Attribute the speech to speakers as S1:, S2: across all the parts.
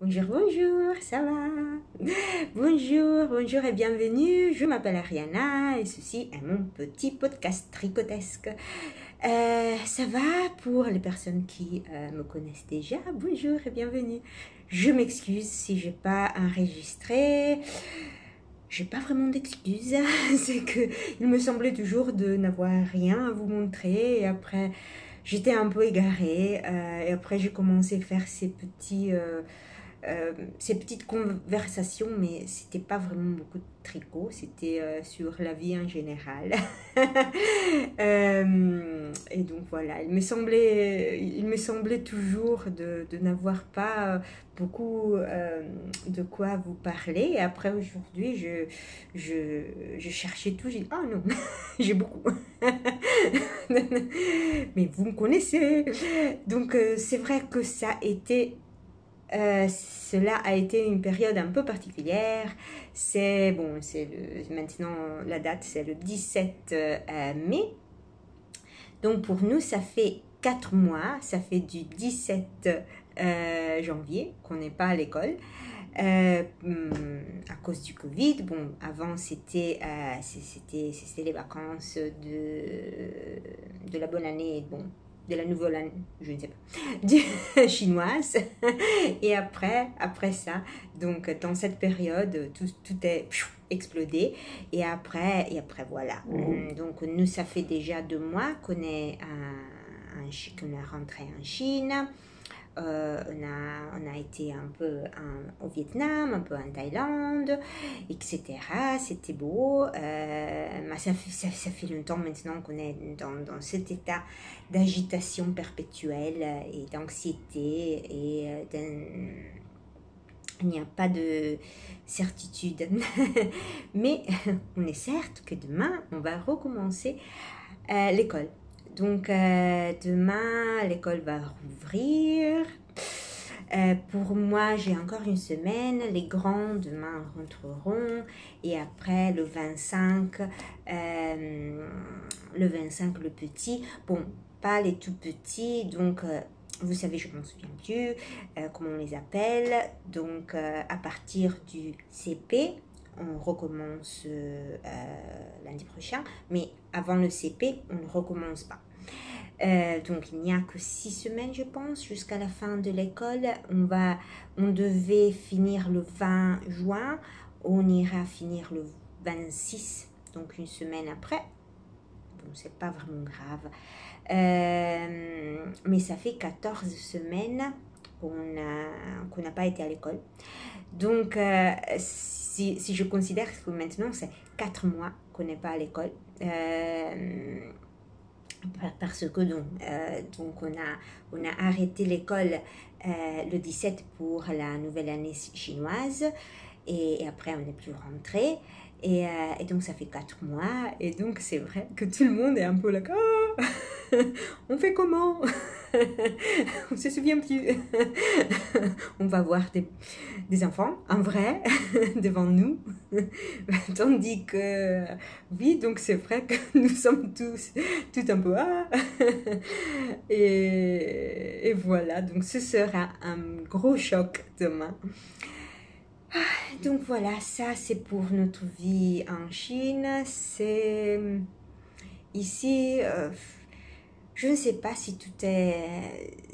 S1: Bonjour, bonjour, ça va? Bonjour, bonjour et bienvenue. Je m'appelle Ariana et ceci est mon petit podcast tricotesque. Ça va pour les personnes qui me connaissent déjà? Bonjour et bienvenue. Je m'excuse si j'ai pas enregistré. J'ai pas vraiment d'excuses. C'est que il me semblait toujours de n'avoir rien à vous montrer et après j'étais un peu égarée et après j'ai commencé à faire ces petites conversations, mais c'était pas vraiment beaucoup de tricot, c'était sur la vie en général. Et donc voilà, il me semblait toujours de n'avoir pas beaucoup de quoi vous parler. Et après aujourd'hui, je cherchais tout, j'ai dit, oh non, j'ai beaucoup. Mais vous me connaissez. Donc c'est vrai que cela a été une période un peu particulière. C'est bon, maintenant la date, c'est le 17 mai. Donc pour nous, ça fait 4 mois, ça fait du 17 janvier qu'on n'est pas à l'école. À cause du Covid. Bon, avant c'était les vacances de la bonne année, bon, de la nouvelle année, je ne sais pas, chinoise. Et après ça, donc dans cette période, tout est explodé. Et après voilà. Donc nous, ça fait déjà 2 mois qu'on est rentré en Chine. On a été un peu au Vietnam, un peu en Thaïlande, etc. C'était beau. Ça fait longtemps maintenant qu'on est dans cet état d'agitation perpétuelle et d'anxiété et il n'y a pas de certitude. Mais on est certes que demain, on va recommencer l'école. Donc demain, l'école va rouvrir. Pour moi, j'ai encore une semaine. Les grands demain rentreront. Et après, le 25, le petit. Bon, pas les tout petits. Donc, vous savez, je ne m'en souviens plus comment on les appelle. Donc, à partir du CP, on recommence lundi prochain, mais avant le CP, on ne recommence pas. Donc il n'y a que 6 semaines, je pense, jusqu'à la fin de l'école. On devait finir le 20 juin, on ira finir le 26, donc une semaine après. Bon, c'est pas vraiment grave. Mais ça fait 14 semaines qu'on n'a pas été à l'école. Donc, si je considère que maintenant, c'est 4 mois qu'on n'est pas à l'école. Parce que donc on a arrêté l'école le 17 pour la nouvelle année chinoise. Et après, on n'est plus rentré. Et donc, ça fait 4 mois. Et donc, c'est vrai que tout le monde est un peu là. Oh, on fait comment? On se souvient plus. On va voir des enfants en vrai devant nous. Tandis que oui, donc c'est vrai que nous sommes tout un peu et voilà, donc ce sera un gros choc demain. Donc voilà, ça c'est pour notre vie en Chine. C'est ici, je ne sais pas si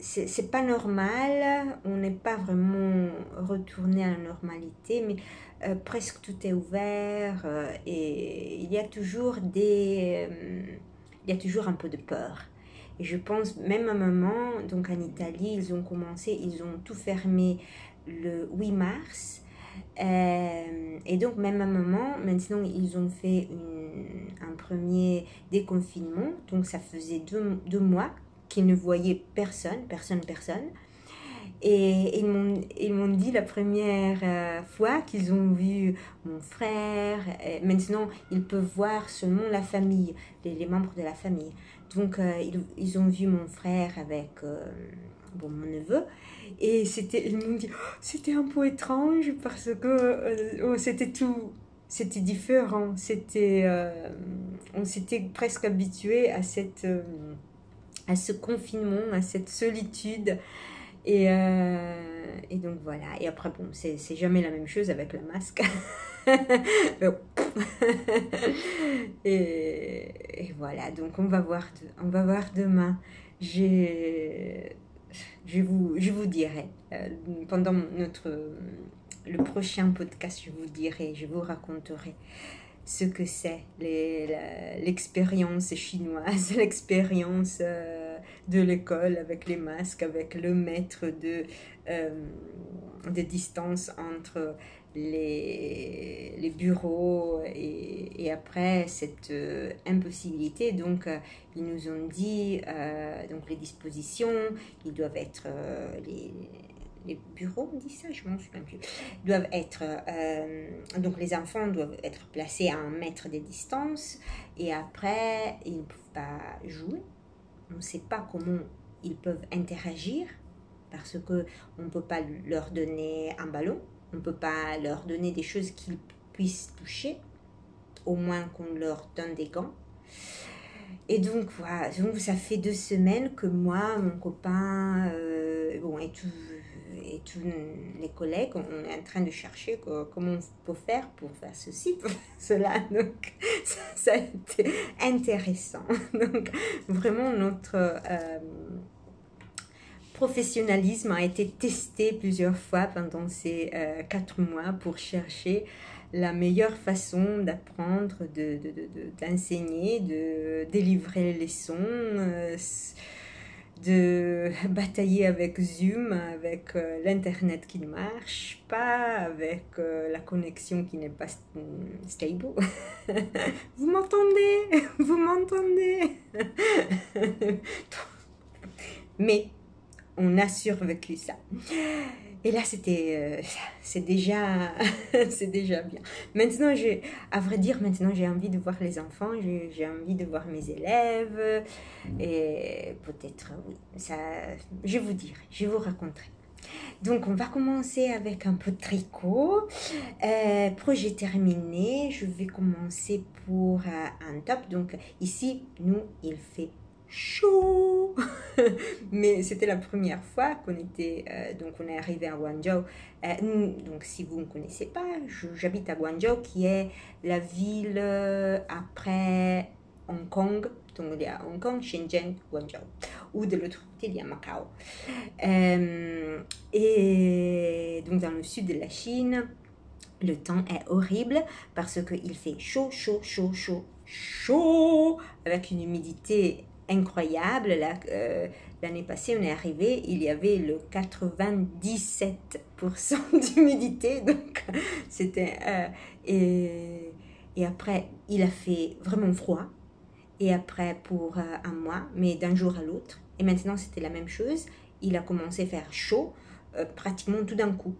S1: c'est pas normal. On n'est pas vraiment retourné à la normalité, mais presque tout est ouvert et il y a toujours un peu de peur. Et je pense même à un moment, donc en Italie, ils ont tout fermé le 8 mars. Et donc même à un moment, maintenant ils ont fait un premier déconfinement, donc ça faisait 2 mois qu'ils ne voyaient personne. Et ils m'ont dit la première fois qu'ils ont vu mon frère. Et maintenant, ils peuvent voir seulement la famille, les membres de la famille. Donc, ils ont vu mon frère avec mon neveu. Et ils m'ont dit, oh, c'était un peu étrange parce que c'était différent. On s'était presque habitué à ce confinement, à cette solitude. Et donc voilà. Et après, bon, c'est jamais la même chose avec le masque. Et voilà, donc on va voir demain. Je, je vous dirai, pendant le prochain podcast, je vous dirai, je vous raconterai ce que c'est l'expérience chinoise, l'expérience de l'école avec les masques, avec le mètre de distance entre les bureaux et après cette impossibilité. Donc, ils nous ont dit donc les dispositions, ils doivent être les bureaux, on dit ça, je m'en souviens plus, doivent être, donc les enfants doivent être placés à 1 mètre de distance et après, ils ne peuvent pas jouer. On ne sait pas comment ils peuvent interagir parce qu'on ne peut pas leur donner un ballon, on ne peut pas leur donner des choses qu'ils puissent toucher, au moins qu'on leur donne des gants. Et donc, voilà, donc ça fait 2 semaines que moi, mon copain, bon, et tous les collègues, on est en train de chercher comment on peut faire pour faire ceci, pour faire cela. Donc, ça a été intéressant. Donc, vraiment, notre professionnalisme a été testé plusieurs fois pendant ces 4 mois pour chercher la meilleure façon d'apprendre, d'enseigner, de délivrer les leçons, de batailler avec Zoom, avec l'internet qui ne marche pas, avec la connexion qui n'est pas stable. Vous m'entendez? Vous m'entendez? Mais on a survécu ça. Et là, c'est déjà, c'est déjà bien. Maintenant, à vrai dire, maintenant, j'ai envie de voir les enfants, j'ai envie de voir mes élèves. Et peut-être, oui, ça, je vous dirai, je vous raconterai. Donc, on va commencer avec un peu de tricot. Projet terminé. Je vais commencer pour un top. Donc, ici, nous, il fait chaud. Mais c'était la première fois qu'on était, donc on est arrivé à Guangzhou. Donc si vous ne connaissez pas, j'habite à Guangzhou, qui est la ville après Hong Kong. Donc il y a Hong Kong, Shenzhen, Guangzhou. Ou de l'autre côté, il y a Macao. Et donc dans le sud de la Chine, le temps est horrible parce qu'il fait chaud, chaud, chaud, chaud, chaud, avec une humidité incroyable. L'année passée, on est arrivé, il y avait le 97% d'humidité. Donc, c'était... et après, il a fait vraiment froid. Et après, pour un mois, mais d'un jour à l'autre. Et maintenant, c'était la même chose. Il a commencé à faire chaud, pratiquement tout d'un coup.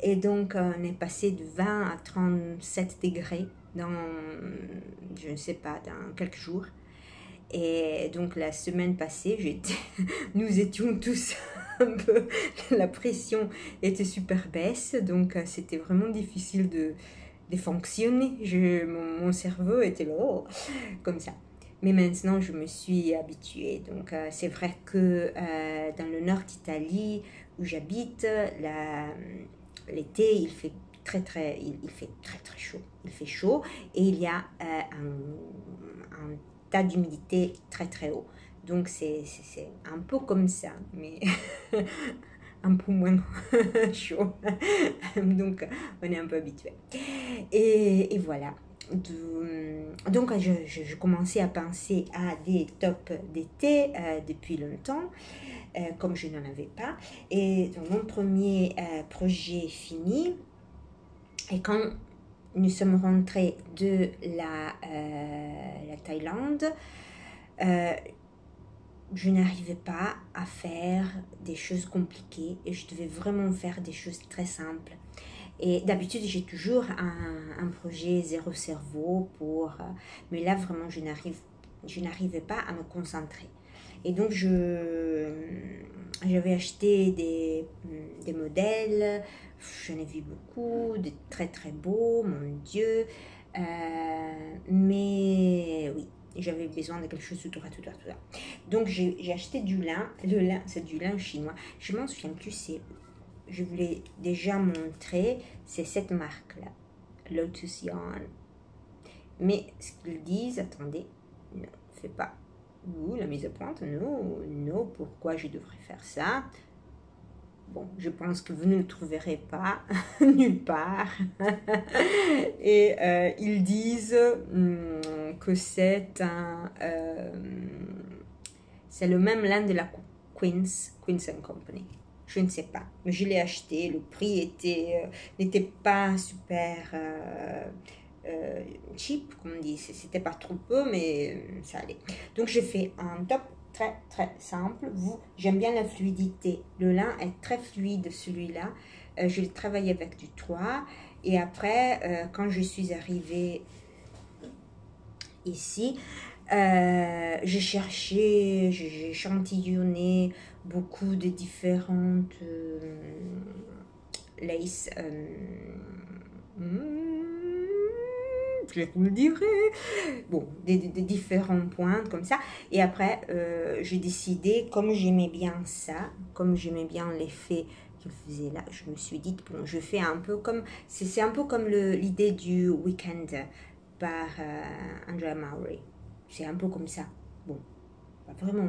S1: Et donc, on est passé de 20 à 37 degrés dans, je ne sais pas, dans quelques jours. Et donc, la semaine passée, nous étions tous un peu... La pression était super baisse. Donc, c'était vraiment difficile de fonctionner. Mon cerveau était là, comme ça. Mais maintenant, je me suis habituée. Donc, c'est vrai que dans le nord d'Italie, où j'habite, l'été, il fait très chaud. Il fait chaud et il y a un tas d'humidité très très haut. Donc, c'est un peu comme ça, mais un peu moins chaud. Donc, on est un peu habitué. Et voilà. Donc, je commençais à penser à des tops d'été depuis longtemps, comme je n'en avais pas. Et donc, mon premier projet fini. Et quand nous sommes rentrés de la Thaïlande, je n'arrivais pas à faire des choses compliquées et je devais vraiment faire des choses très simples. Et d'habitude, j'ai toujours un projet zéro cerveau mais là, vraiment, je n'arrivais pas à me concentrer. Et donc, j'avais acheté des modèles, j'en ai vu beaucoup, de très très beaux, mon Dieu. Mais oui, j'avais besoin de quelque chose de droit, tout droit, tout droit. Donc j'ai acheté du lin. Le lin, c'est du lin chinois. Je m'en souviens plus, je voulais déjà montrer, c'est cette marque-là, Lotus Yarn. Mais ce qu'ils disent, attendez, ne fais pas. Ouh, la mise à pointe, non, non, pourquoi je devrais faire ça? Bon, je pense que vous ne le trouverez pas nulle part. Et ils disent que c'est c'est le même lin de la Queen's Company. Je ne sais pas, mais je l'ai acheté. Le prix n'était pas super cheap, comme on dit. C'était pas trop peu, mais ça allait. Donc j'ai fait un top très très simple. J'aime bien la fluidité. Le lin est très fluide, celui-là. Je l'ai travaillé avec du 3. Et après, quand je suis arrivée ici, j'ai échantillonné beaucoup de différentes laces. Je vous le dirai. Bon, des différents points comme ça. Et après, j'ai décidé, comme j'aimais bien ça, comme j'aimais bien l'effet qu'il faisait là, je me suis dit, bon, je fais un peu comme, c'est un peu comme l'idée du Weekend par Andrea Mowry. C'est un peu comme ça. Bon, pas vraiment,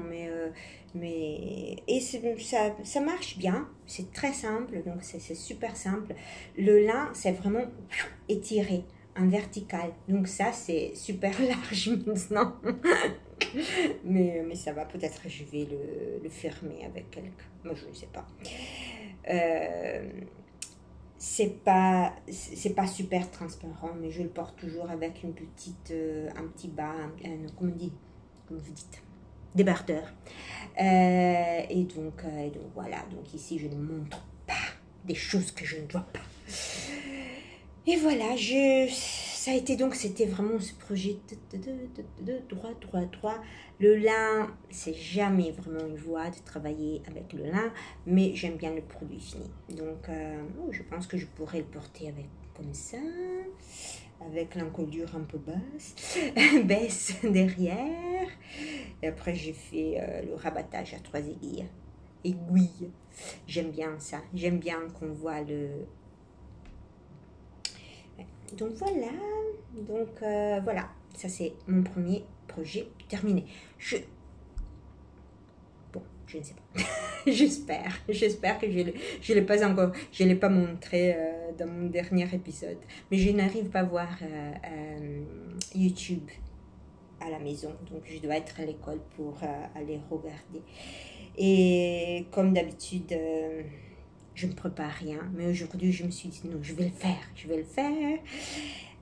S1: et ça marche bien. C'est très simple, donc c'est super simple. Le lin, c'est vraiment étiré en vertical. Donc ça, c'est super large maintenant. mais ça va, peut-être je vais le fermer avec quelqu'un. Moi, je ne sais pas. C'est pas super transparent, mais je le porte toujours avec un petit bas, comment vous dites, débardeur. Et donc voilà, donc ici je ne montre pas des choses que je ne dois pas. Et voilà, ça a été donc, c'était vraiment ce projet de droit. Le lin, c'est jamais vraiment une joie de travailler avec le lin, mais j'aime bien le produit fini. Donc, je pense que je pourrais le porter comme ça, avec l'encolure un peu baisse derrière. Et après, j'ai fait le rabattage à 3 aiguilles. J'aime bien ça. J'aime bien qu'on voit le... Donc voilà, voilà, ça c'est mon premier projet terminé. Je ne sais pas. J'espère que je l'ai pas encore, je l'ai pas montré dans mon dernier épisode. Mais je n'arrive pas à voir YouTube à la maison, donc je dois être à l'école pour aller regarder. Et comme d'habitude, je ne prépare rien, mais aujourd'hui je me suis dit non, je vais le faire.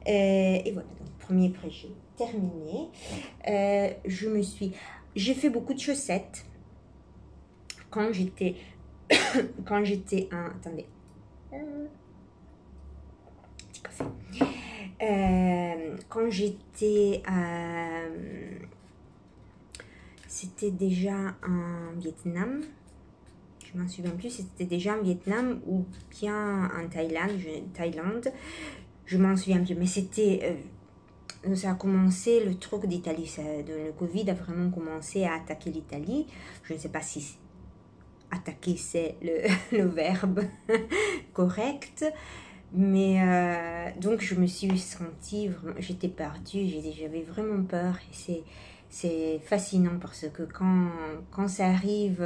S1: Et voilà, donc premier projet terminé. J'ai fait beaucoup de chaussettes quand j'étais attendez, petit café. Quand j'étais c'était déjà en Vietnam. Je m'en souviens plus, c'était déjà en Vietnam ou bien en Thaïlande. Je m'en souviens plus, mais c'était... ça a commencé, le truc d'Italie, le Covid a vraiment commencé à attaquer l'Italie. Je ne sais pas si attaquer c'est le verbe correct, mais donc je me suis sentie, j'étais perdue, j'avais vraiment peur. Et c'est fascinant parce que quand ça arrive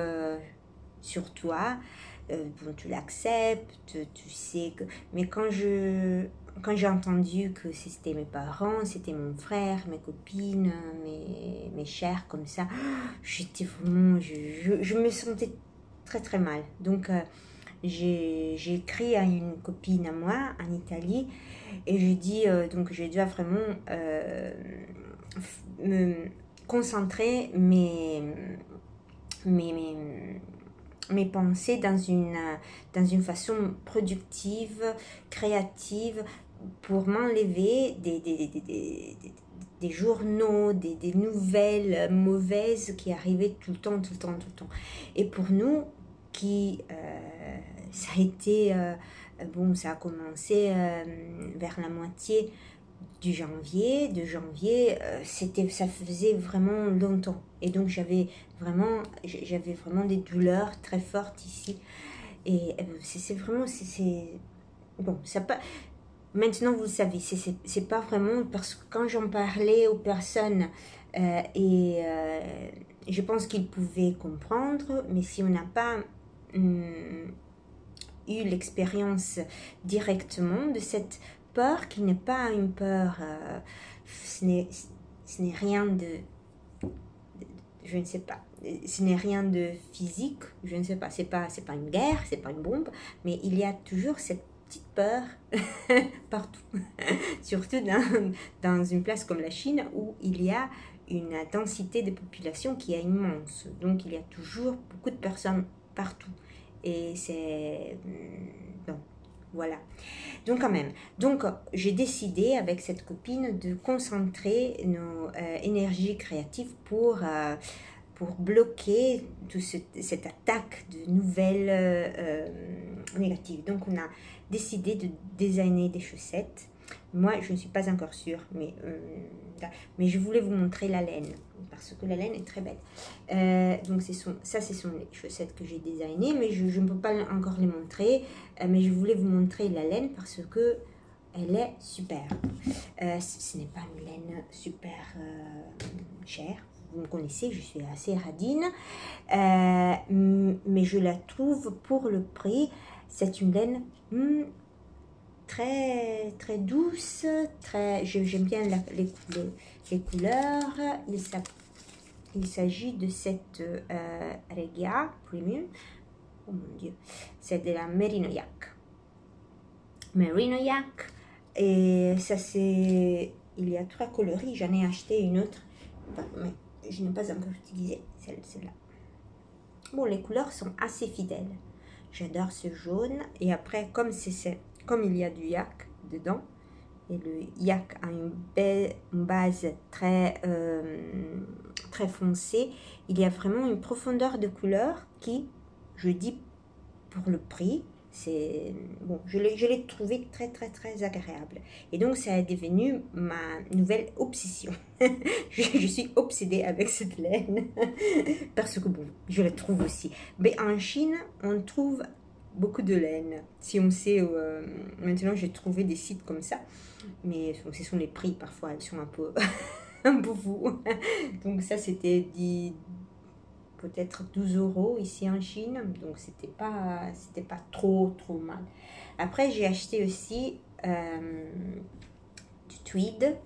S1: sur toi, bon, tu l'acceptes, tu sais que... Mais quand j'ai entendu que c'était mes parents, c'était mon frère, mes copines, mes chers comme ça, j'étais vraiment... Je me sentais très très mal. Donc j'ai écrit à une copine à moi en Italie et je dis donc je dois vraiment me concentrer mes pensées dans une façon productive, créative, pour m'enlever des journaux, des nouvelles mauvaises qui arrivaient tout le temps. Et pour nous, ça a été, bon, ça a commencé vers la moitié de janvier, ça faisait vraiment longtemps. Et donc j'avais vraiment des douleurs très fortes ici. Et c'est vraiment, bon, ça pas. Maintenant, vous le savez, c'est pas vraiment parce que quand j'en parlais aux personnes je pense qu'ils pouvaient comprendre, mais si on n'a pas eu l'expérience directement de cette peur qui n'est pas une peur, ce n'est rien je ne sais pas, ce n'est rien de physique, je ne sais pas, c'est pas une guerre, c'est pas une bombe, mais il y a toujours cette petite peur partout, surtout dans une place comme la Chine où il y a une densité de population qui est immense, donc il y a toujours beaucoup de personnes partout, et c'est bon, voilà. Donc quand même, j'ai décidé avec cette copine de concentrer nos énergies créatives pour bloquer toute cette attaque de nouvelles négatives. Donc on a décidé de designer des chaussettes. Moi, je ne suis pas encore sûre, mais je voulais vous montrer la laine, parce que la laine est très belle. Donc ce sont les chaussettes que j'ai designées, mais je ne peux pas encore les montrer, mais je voulais vous montrer la laine parce que elle est super. Ce n'est pas une laine super chère, vous me connaissez, je suis assez radine, mais je la trouve pour le prix. C'est une laine très très douce, j'aime bien les couleurs. Il s'agit de cette Regia Premium, oh mon dieu, c'est de la Merino Yak, et ça c'est, il y a 3 coloris, j'en ai acheté une autre, mais je n'ai pas encore utilisé celle-là. Bon, les couleurs sont assez fidèles, j'adore ce jaune, et après comme il y a du yak dedans, et le yak a une base très foncée, il y a vraiment une profondeur de couleur qui, je dis pour le prix, c'est bon, je l'ai trouvé très très très agréable, et donc ça est devenu ma nouvelle obsession. je suis obsédée avec cette laine parce que bon, je la trouve aussi, mais en Chine on trouve beaucoup de laine, si on sait. Maintenant j'ai trouvé des sites comme ça, mais ce sont les prix, parfois elles sont un peu un peu fous. Donc ça c'était peut-être 12 € ici en Chine, donc c'était pas trop mal. Après j'ai acheté aussi du tweed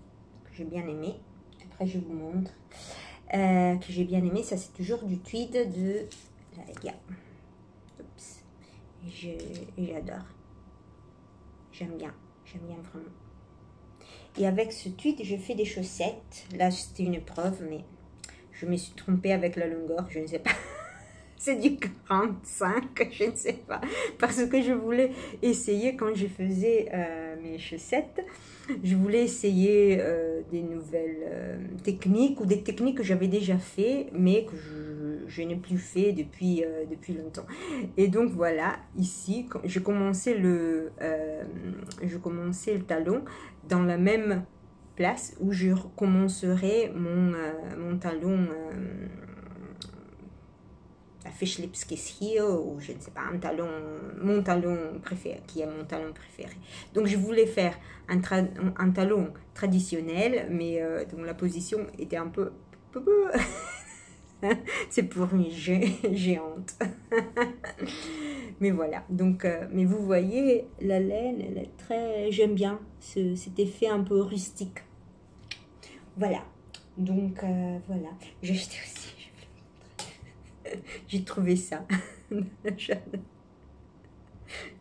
S1: que j'ai bien aimé, après je vous montre, que j'ai bien aimé. Ça c'est toujours du tweed de la Regia. Oups. J'adore, j'aime bien vraiment. Et avec ce tweed je fais des chaussettes. Là c'était une épreuve, mais je me suis trompée avec la longueur, je ne sais pas. C'est du 45, je ne sais pas. Parce que je voulais essayer, quand je faisais mes chaussettes, je voulais essayer des nouvelles techniques, ou des techniques que j'avais déjà fait, mais que je n'ai plus fait depuis longtemps. Et donc voilà, ici, je commençais le talon dans la même place où je recommencerai mon talon la Fish Lips Kiss Heel, ou je ne sais pas, mon talon préféré, qui est mon talon préféré. Donc je voulais faire un talon traditionnel, mais dont la position était un peu c'est pour une géante. Mais voilà, donc mais vous voyez, la laine, elle est très, j'aime bien cet effet un peu rustique. Voilà, donc voilà, j'ai acheté aussi, j'ai trouvé ça.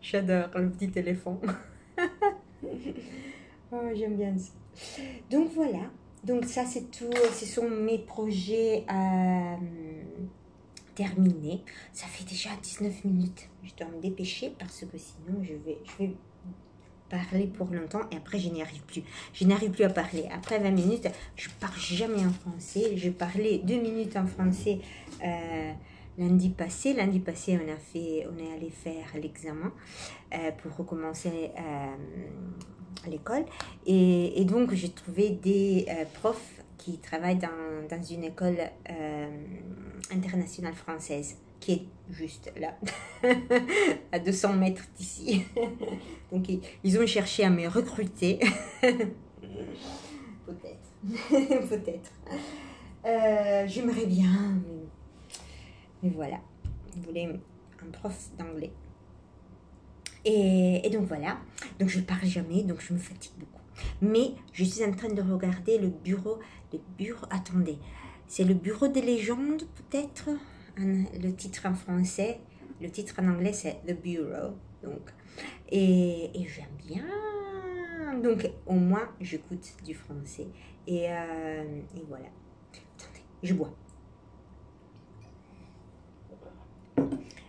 S1: J'adore le petit éléphant. Oh, j'aime bien ça. Donc voilà. Donc ça c'est tout. Ce sont mes projets terminés. Ça fait déjà 19 minutes. Je dois me dépêcher parce que sinon je vais parler pour longtemps et après je n'y arrive plus. Je n'arrive plus à parler. Après 20 minutes, je parle jamais en français. Je parlais 2 minutes en français lundi passé, on est allé faire l'examen pour recommencer à l'école. Et donc, j'ai trouvé des profs qui travaillent dans une école internationale française, qui est juste là, à 200 mètres d'ici. Donc, ils ont cherché à me recruter. Peut-être. Peut-être. J'aimerais bien, mais voilà. Je voulais un prof d'anglais. Et donc voilà. Donc je parle jamais, donc je me fatigue beaucoup. Mais je suis en train de regarder le bureau. Attendez. C'est le bureau des légendes, peut-être. Le titre en français. Le titre en anglais, c'est The Bureau. Donc, et j'aime bien. Donc, au moins, j'écoute du français. Et voilà. Attendez, je bois.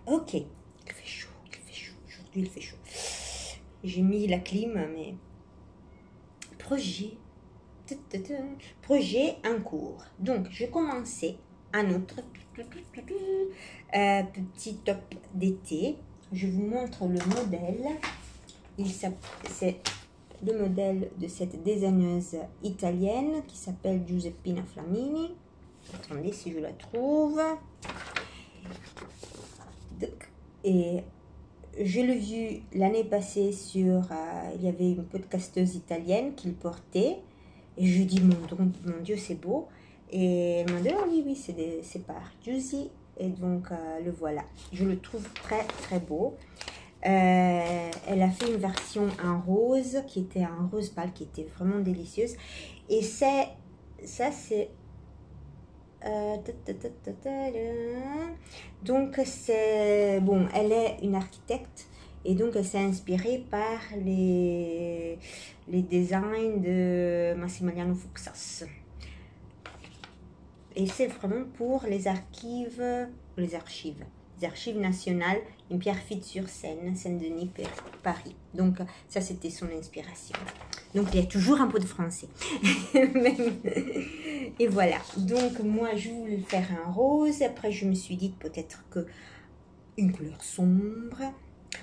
S1: Ok. Il fait chaud. Aujourd'hui, il fait chaud. J'ai mis la clim, mais... Projet en cours. Donc, je commençais un autre petit top d'été. Je vous montre le modèle. C'est le modèle de cette designeuse italienne qui s'appelle Giuseppina Flamini. Attendez si je la trouve. Et je l'ai vu l'année passée sur... il y avait une podcasteuse italienne qui le portait. Et je lui dis, mon Dieu, c'est beau. Et elle m'a dit, oh, oui, c'est par Giusy. Et donc, le voilà. Je le trouve très, très beau. Elle a fait une version en rose, qui était un rose pâle, qui était vraiment délicieuse. Et ça, c'est... donc, c'est... Bon, elle est une architecte. Et donc, elle s'est inspirée par les designs de Massimiliano Fuxas. Et c'est vraiment pour les archives nationales, une pierrefitte sur Seine, Seine-Denis, Paris. Donc, ça, c'était son inspiration. Donc, il y a toujours un peu de français. Et voilà. Donc, moi, je voulais faire un rose. Après, je me suis dit peut-être que une couleur sombre.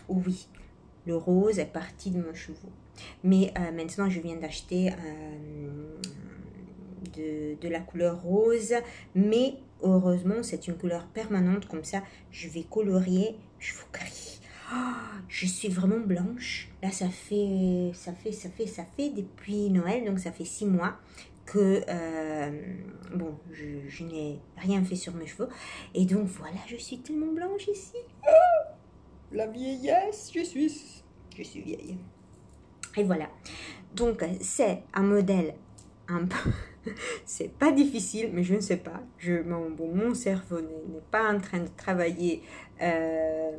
S1: Oui, le rose est parti de mes cheveux. Mais maintenant, je viens d'acheter de la couleur rose. Mais heureusement, c'est une couleur permanente. Comme ça, je vais colorier cheveux gris. Oh, je suis vraiment blanche. Là, ça fait depuis Noël. Donc, ça fait 6 mois que bon, je n'ai rien fait sur mes cheveux. Et donc, voilà, je suis tellement blanche ici. Oh, la vieillesse, je suis vieille. Et voilà. Donc, c'est un modèle un peu... C'est pas difficile, mais je ne sais pas. Mon cerveau n'est pas en train de travailler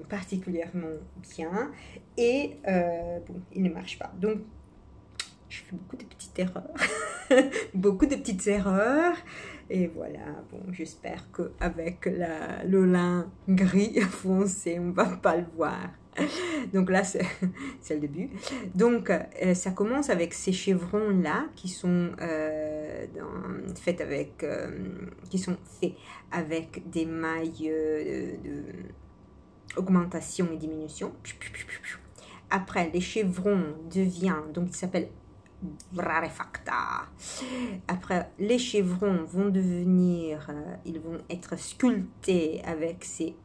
S1: particulièrement bien. Et bon, il ne marche pas. Donc, je fais beaucoup de petites erreurs. Beaucoup de petites erreurs. Et voilà, bon, j'espère qu'avec le lin gris foncé, on ne va pas le voir. Donc là, c'est le début. Donc, ça commence avec ces chevrons-là qui sont faits avec des mailles de augmentation et diminution. Après, les chevrons deviennent, donc ils s'appellent rarefacta. Après, les chevrons vont devenir, ils vont être sculptés avec ces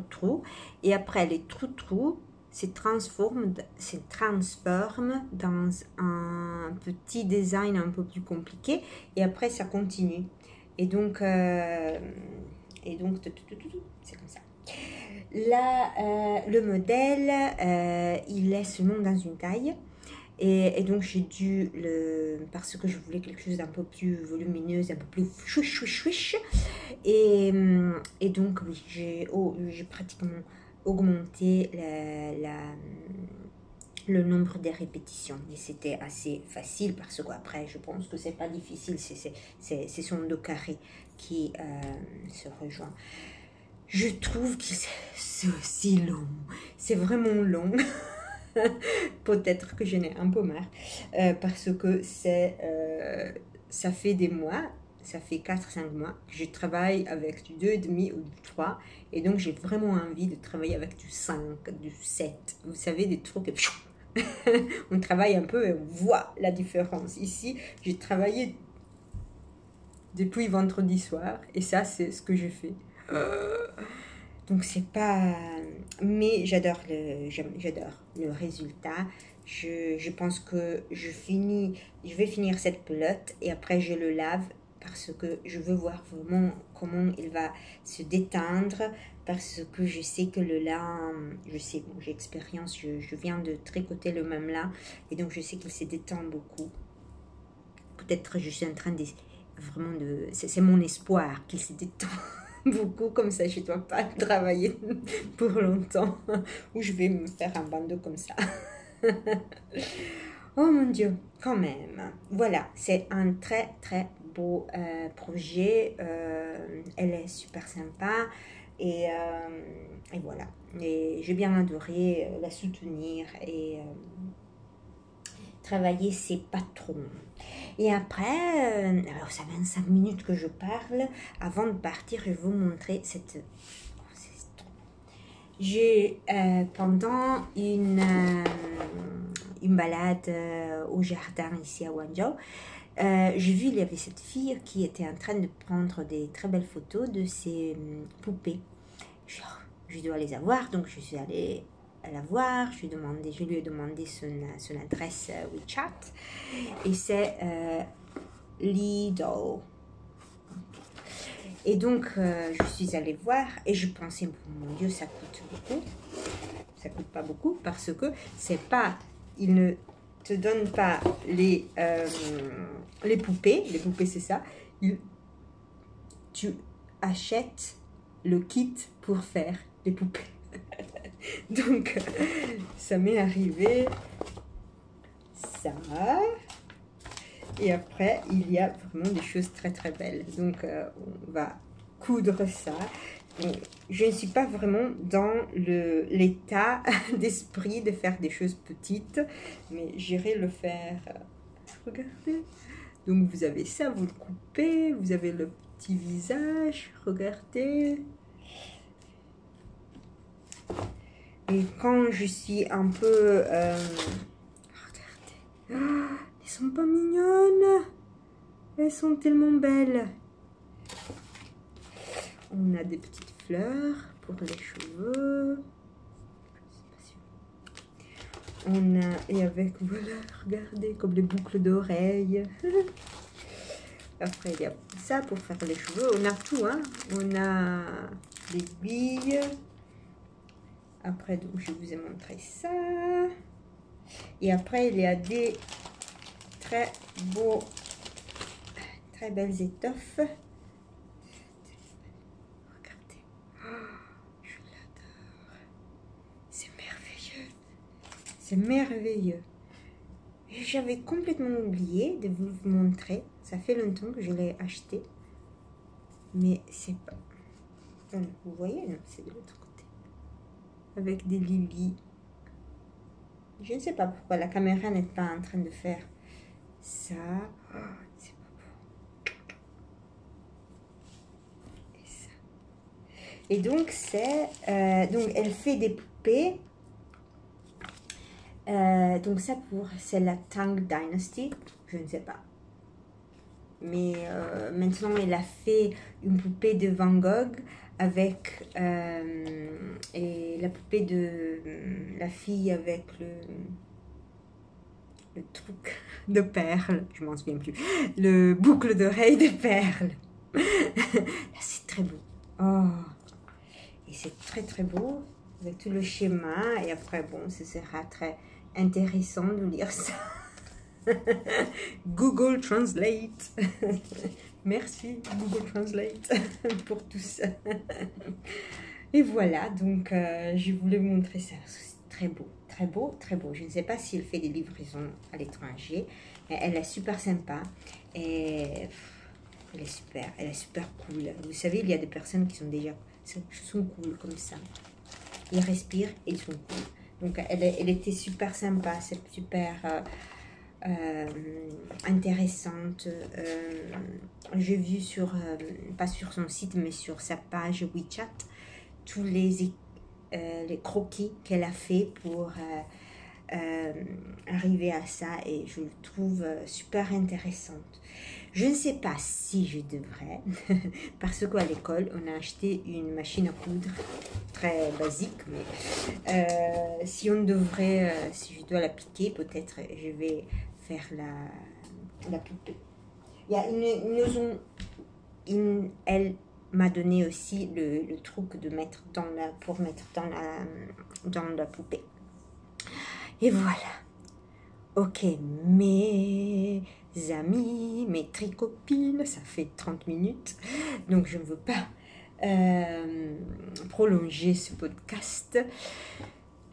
S1: trous. Et après, les trous se transforment dans un petit design un peu plus compliqué. Et après, ça continue. Et donc c'est comme ça. Là, le modèle, il est seulement dans une taille. Et donc, j'ai dû parce que je voulais quelque chose d'un peu plus volumineux, un peu plus chouiche. Et donc, oui, j'ai pratiquement augmenté le nombre de répétitions. Et c'était assez facile parce qu'après, je pense que c'est pas difficile. Ce sont deux carrés qui se rejoignent. Je trouve que c'est aussi long. C'est vraiment long. Peut-être que j'en ai un peu marre parce que ça fait des mois, ça fait 4-5 mois que je travaille avec du 2,5 ou du 3 et donc j'ai vraiment envie de travailler avec du 5, du 7, vous savez, des trucs On travaille un peu et on voit la différence. Ici, j'ai travaillé depuis vendredi soir et ça, c'est ce que j'ai fait. Donc, c'est pas... Mais j'adore le résultat. Je pense que je vais finir cette pelote et après je le lave parce que je veux voir vraiment comment il va se détendre parce que je sais que le lin, je sais, bon, j'ai expérience, je viens de tricoter le même lin et donc je sais qu'il se détend beaucoup. Peut-être je suis en train de vraiment de... C'est mon espoir qu'il se détend beaucoup, comme ça je ne dois pas travailler pour longtemps ou je vais me faire un bandeau comme ça. Oh mon Dieu, quand même. Voilà, c'est un très très beau projet. Elle est super sympa et voilà. Et j'ai bien adoré la soutenir et travailler ses patrons. Et après, alors ça fait 25 minutes que je parle. Avant de partir, je vais vous montrer cette... J'ai pendant une balade au jardin ici à Guangzhou, j'ai vu il y avait cette fille qui était en train de prendre des très belles photos de ses poupées. Je dois les avoir, donc je suis allée la voir, je lui ai demandé son adresse WeChat et c'est Lido. Et donc, je suis allée voir et je pensais, mon Dieu, ça coûte beaucoup. Ça coûte pas beaucoup parce que c'est pas, il ne te donne pas les poupées. Les poupées, c'est ça. Tu achètes le kit pour faire les poupées. Donc, ça m'est arrivé ça. Et après, il y a vraiment des choses très très belles. Donc, on va coudre ça. Donc, je ne suis pas vraiment dans l'état d'esprit de faire des choses petites, mais j'irai le faire. Regardez. Donc, vous avez ça, vous le coupez, vous avez le petit visage, regardez. Et quand je suis un peu... regardez. Oh, elles sont pas mignonnes. Elles sont tellement belles. On a des petites fleurs pour les cheveux. On a, et avec, voilà, regardez, comme les boucles d'oreilles. Après, il y a ça pour faire les cheveux. On a tout, hein. On a des billes. Après, donc, je vous ai montré ça. Et après, il y a des très beaux, très belles étoffes. Regardez. Oh, je l'adore. C'est merveilleux. C'est merveilleux. J'avais complètement oublié de vous le montrer. Ça fait longtemps que je l'ai acheté. Mais c'est pas... Vous voyez, non, c'est de l'autre côté. Avec des lilies. Je ne sais pas pourquoi la caméra n'est pas en train de faire ça. Oh, c'est pas beau. Et ça. Et donc, c'est... donc, elle fait des poupées. Donc, ça c'est la Tang Dynasty. Je ne sais pas. Mais maintenant, elle a fait une poupée de Van Gogh avec et la poupée de la fille avec le truc de perles, je m'en souviens plus, le boucle d'oreille de perles. Là, c'est très beau. Oh, et c'est très très beau avec tout le schéma. Et après, bon, ce sera très intéressant de lire ça. Google Translate. Merci Google Translate pour tout ça. Et voilà, donc je voulais vous montrer ça. C'est très beau, très beau, très beau. Je ne sais pas si elle fait des livraisons à l'étranger, mais elle est super sympa. Et elle est super cool. Vous savez, il y a des personnes qui sont cool comme ça. Ils respirent et ils sont cool. Donc elle était super sympa, c'est super... intéressante. J'ai vu pas sur son site, mais sur sa page WeChat, tous les croquis qu'elle a fait pour arriver à ça et je le trouve super intéressante. Je ne sais pas si je devrais, parce qu'à l'école, on a acheté une machine à coudre très basique, mais si on devrait, si je dois l'appliquer, peut-être je vais faire la poupée. Il y a elle m'a donné aussi le truc de mettre pour mettre dans la poupée. Et voilà. Ok, mes amis, mes tricopines, ça fait 30 minutes, donc je ne veux pas prolonger ce podcast.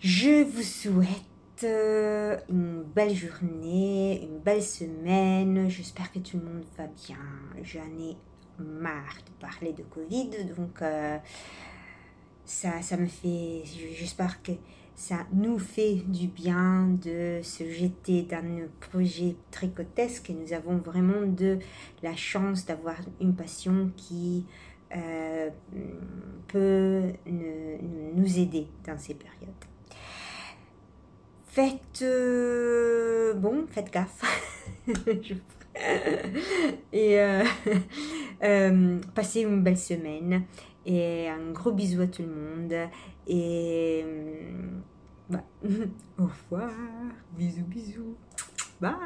S1: Je vous souhaite une belle journée, une belle semaine. J'espère que tout le monde va bien. J'en ai marre de parler de Covid, donc ça me fait, j'espère que ça nous fait du bien de se jeter dans nos projets tricotesques et nous avons vraiment de la chance d'avoir une passion qui peut nous aider dans ces périodes. Faites gaffe. Et passez une belle semaine et un gros bisou à tout le monde et au revoir, bisous, bye.